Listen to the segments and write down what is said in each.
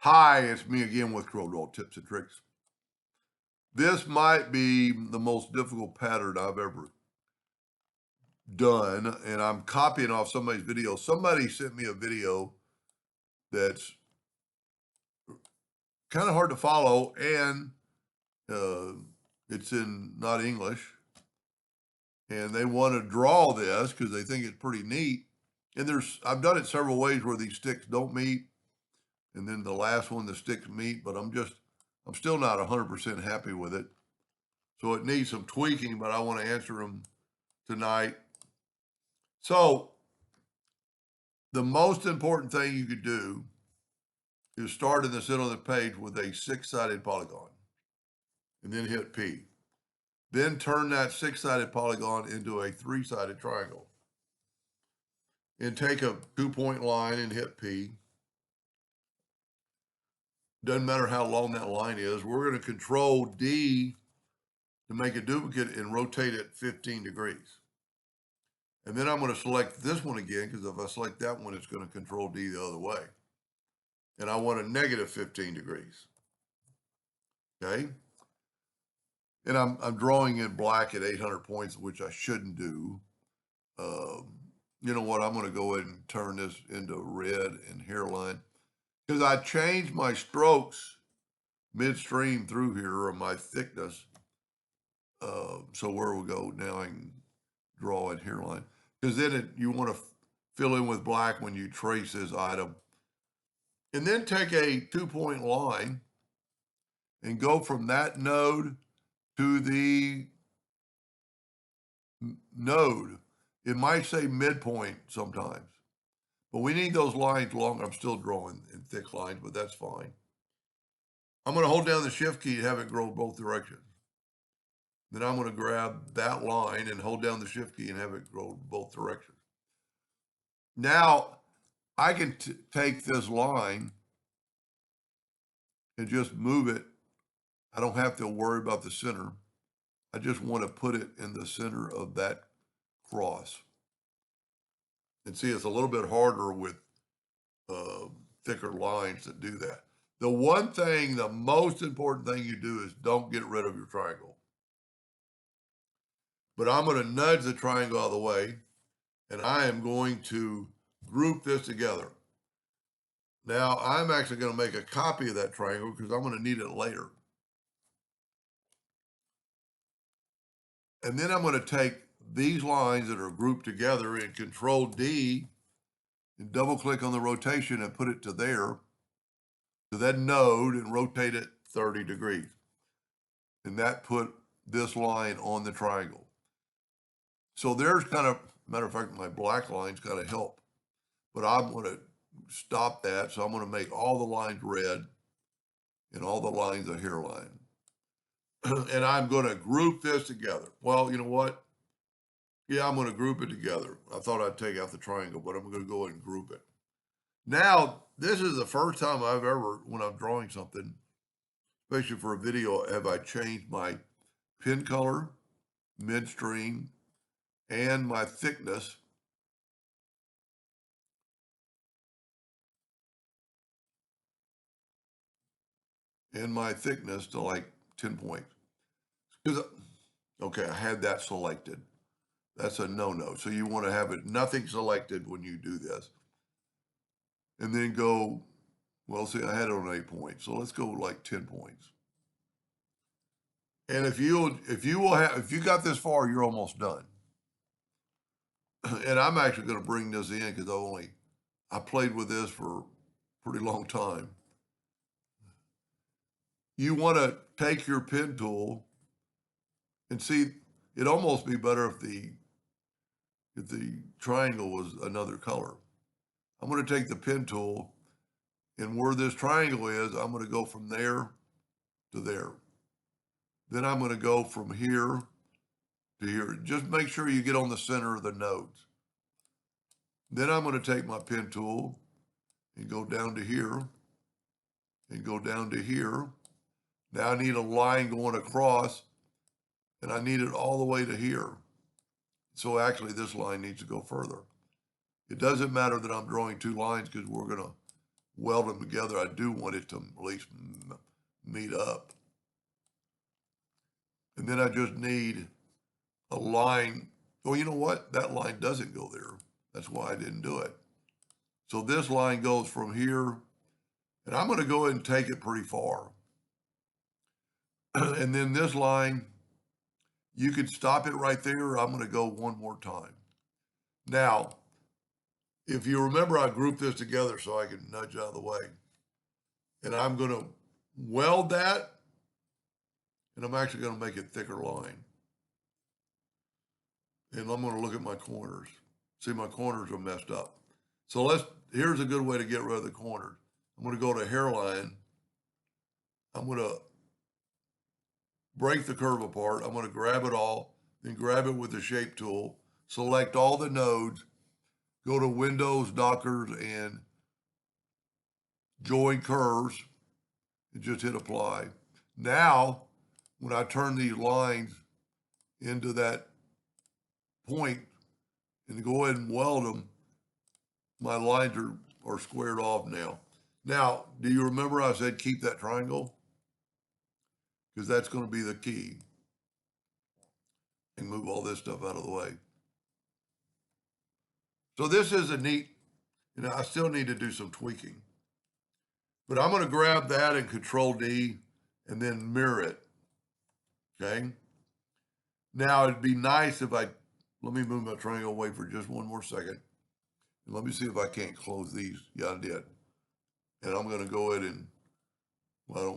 Hi, it's me again with Corel tips and tricks. This might be the most difficult pattern I've ever done, and I'm copying off somebody's video. Somebody sent me a video that's kind of hard to follow, and uh, it's in not English, and they want to draw this because they think it's pretty neat. And I've done it several ways where these sticks don't meet, and then the last one the sticks meet, but I'm still not 100% happy with it. So it needs some tweaking, but I want to answer them tonight. So the most important thing you could do is start in the center of the page with a 6-sided polygon and then hit P. Then turn that 6-sided polygon into a 3-sided triangle and take a 2-point line and hit P. Doesn't matter how long that line is. We're going to control D to make a duplicate and rotate it 15 degrees. And then I'm going to select this one again, because if I select that one, it's going to control D the other way. And I want a negative 15 degrees. Okay. And I'm drawing in black at 800 points, which I shouldn't do. You know what? I'm going to go ahead and turn this into red and hairline, because I changed my strokes midstream through here, or my thickness. So where we go now, I can draw in hairline, because then you want to fill in with black when you trace this item. And then take a 2-point line and go from that node to the node. It might say midpoint sometimes, but we need those lines long. I'm still drawing in thick lines, but that's fine. I'm going to hold down the shift key and have it grow both directions. Then I'm going to grab that line and hold down the shift key and have it grow both directions. Now I can take this line and just move it. I don't have to worry about the center. I just want to put it in the center of that cross. And see, it's a little bit harder with thicker lines that do that. The one thing, the most important thing you do is don't get rid of your triangle. But I'm going to nudge the triangle out of the way, and I am going to group this together. Now, I'm actually going to make a copy of that triangle because I'm going to need it later. And then I'm going to take these lines that are grouped together and Control D and double click on the rotation and put it to there, to that node, and rotate it 30 degrees. And that put this line on the triangle. So there's kind of, matter of fact, my black lines kind of help, but I'm going to stop that. So I'm going to make all the lines red and all the lines a hairline. And I'm going to group this together. Well, you know what? Yeah, I'm going to group it together. I thought I'd take out the triangle, but I'm going to go ahead and group it. Now, this is the first time I've ever, when I'm drawing something, especially for a video, have I changed my pen color, midstream, and my thickness. And my thickness to like 10 points. Because, okay, I had that selected. That's a no-no. So you want to have it nothing selected when you do this. And then go, well, see, I had it on 8 points. So let's go like 10 points. And if you got this far, you're almost done. And I'm actually going to bring this in because I played with this for a pretty long time. You want to take your pen tool and see, it'd almost be better if the triangle was another color. I'm going to take the pen tool, and where this triangle is, I'm going to go from there to there. Then I'm going to go from here to here. Just make sure you get on the center of the nodes. Then I'm going to take my pen tool and go down to here and go down to here. Now I need a line going across, and I need it all the way to here. So actually this line needs to go further. It doesn't matter that I'm drawing two lines because we're going to weld them together, I do want it to at least meet up. And then I just need a line. Oh, you know what? That line doesn't go there. That's why I didn't do it. So this line goes from here, and I'm going to go ahead and take it pretty far. And then this line, you could stop it right there. I'm going to go one more time. Now, if you remember, I grouped this together so I can nudge out of the way. And I'm going to weld that, and I'm actually going to make it thicker line. And I'm going to look at my corners. See, my corners are messed up. So here's a good way to get rid of the corners. I'm going to go to hairline. I'm going to break the curve apart. I'm going to grab it all, then grab it with the shape tool, select all the nodes, go to Windows, Dockers, and join curves, and just hit apply. Now, when I turn these lines into that point and go ahead and weld them, my lines are squared off now. Now, do you remember I said keep that triangle? Because that's going to be the key. And move all this stuff out of the way. So this is a neat, I still need to do some tweaking. But I'm going to grab that and Control D and then mirror it. Okay? Now it'd be nice if let me move my triangle away for just one more second. And let me see if I can't close these. Yeah, I did. And I'm going to go ahead and, I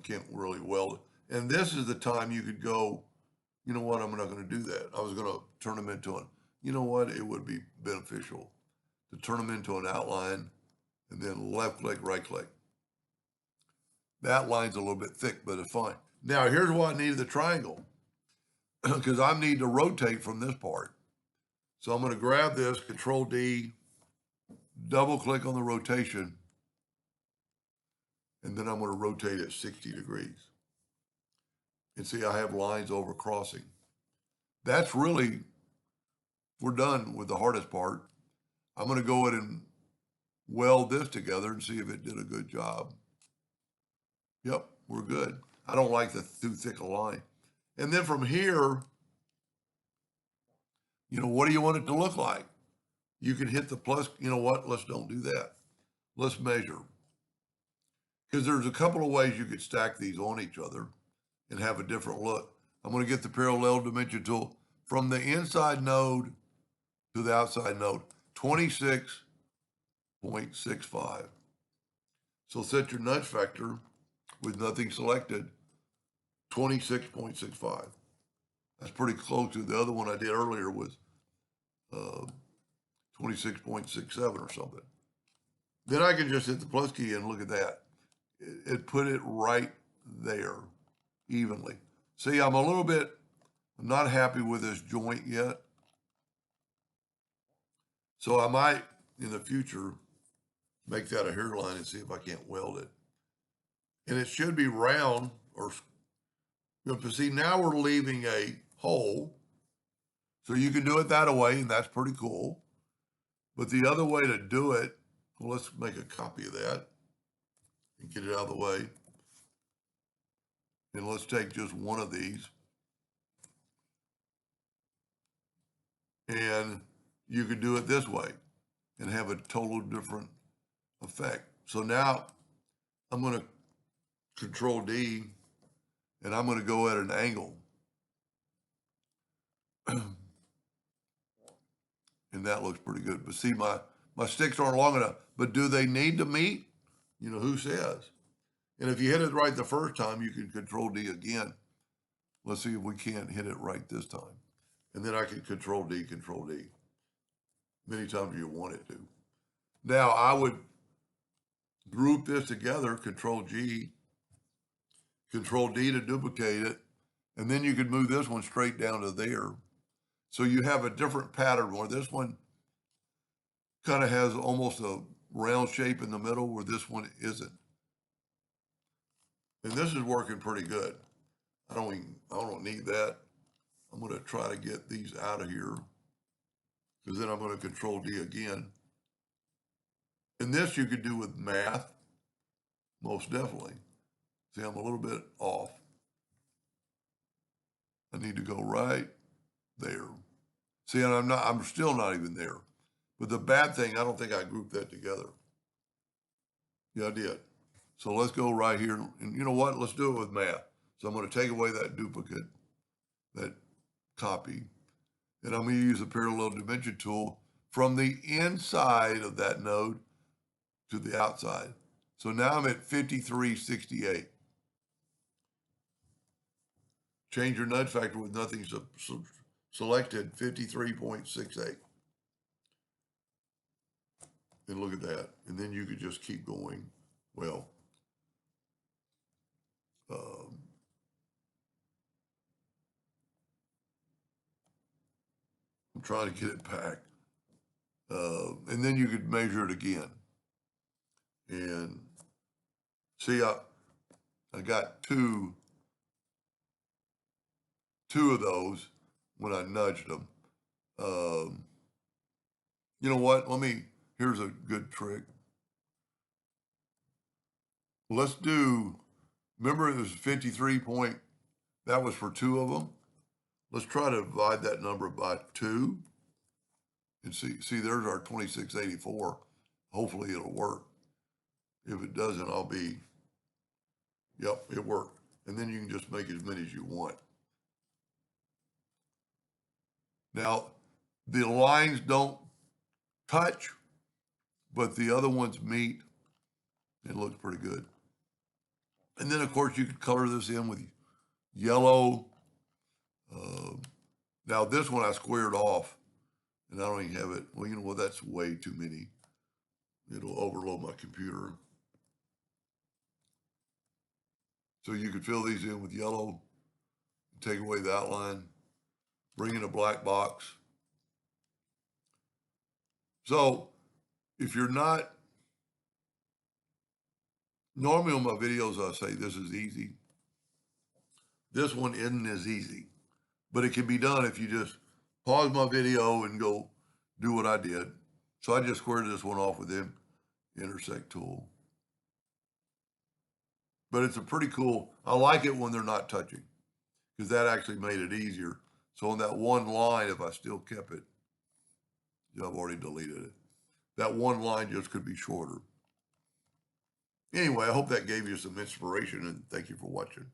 can't really weld it. And this is the time you could go, you know what, I'm not going to do that. I was going to turn them into you know what, it would be beneficial to turn them into an outline and then left click, right click. That line's a little bit thick, but it's fine. Now, here's why I needed the triangle, because I need to rotate from this part. So I'm going to grab this, Control D, double click on the rotation, and then I'm going to rotate it 60 degrees. And see, I have lines over crossing. That's really, we're done with the hardest part. I'm going to go ahead and weld this together and see if it did a good job. Yep, we're good. I don't like the too thick a line. And then from here, what do you want it to look like? You can hit the plus. You know what? Let's don't do that. Let's measure. Because there's a couple of ways you could stack these on each other and have a different look. I'm going to get the parallel dimension tool from the inside node to the outside node, 26.65. So set your nudge factor with nothing selected, 26.65. That's pretty close to the other one I did earlier was 26.67 or something. Then I can just hit the plus key and look at that. It put it right there evenly. See, I'm not happy with this joint yet. So I might, in the future, make that a hairline and see if I can't weld it. And it should be round see, now we're leaving a hole. So you can do it that way, and that's pretty cool. But the other way to do it, well, let's make a copy of that and get it out of the way. And let's take just one of these. And you could do it this way and have a total different effect. So now I'm going to Control D and I'm going to go at an angle. And that looks pretty good. But see, my sticks aren't long enough. But do they need to meet? Who says? And if you hit it right the first time, you can Control D again. Let's see if we can't hit it right this time. And then I can Control D, many times you want it to. Now I would group this together, Control G, Control D to duplicate it, and then you could move this one straight down to there. So you have a different pattern where this one kind of has almost a round shape in the middle where this one isn't. And this is working pretty good. I don't need that. I'm going to try to get these out of here because then I'm going to Control D again. And this you could do with math, most definitely. See, I'm a little bit off. I need to go right there. See, and I'm still not even there. But the bad thing, I don't think I grouped that together. Yeah, I did. So let's go right here. And you know what? Let's do it with math. So I'm going to take away that duplicate, that copy, and I'm going to use the parallel dimension tool from the inside of that node to the outside. So now I'm at 5368. Change your nudge factor with nothing selected, 53.68. And look at that. And then you could just keep going. Well, I'm trying to get it back. And then you could measure it again. And see, I got two of those when I nudged them. You know what? Here's a good trick. Let's do, remember it was 53 point, that was for two of them. Let's try to divide that number by 2 and see, there's our 2684. Hopefully it'll work. If it doesn't, yep, it worked. And then you can just make as many as you want. Now, the lines don't touch, but the other ones meet. It looks pretty good. And then, of course, you could color this in with yellow. Now, this one I squared off, and I don't even have it. Well, you know what? That's way too many. It'll overload my computer. So you could fill these in with yellow, take away the outline, bring in a black box. So if you're not, normally on my videos, I say this is easy. This one isn't as easy, but it can be done if you just pause my video and go do what I did. So I just squared this one off with the intersect tool. But it's a pretty cool, I like it when they're not touching because that actually made it easier. So on that one line, if I still kept it, I've already deleted it. That one line just could be shorter. Anyway, I hope that gave you some inspiration, and thank you for watching.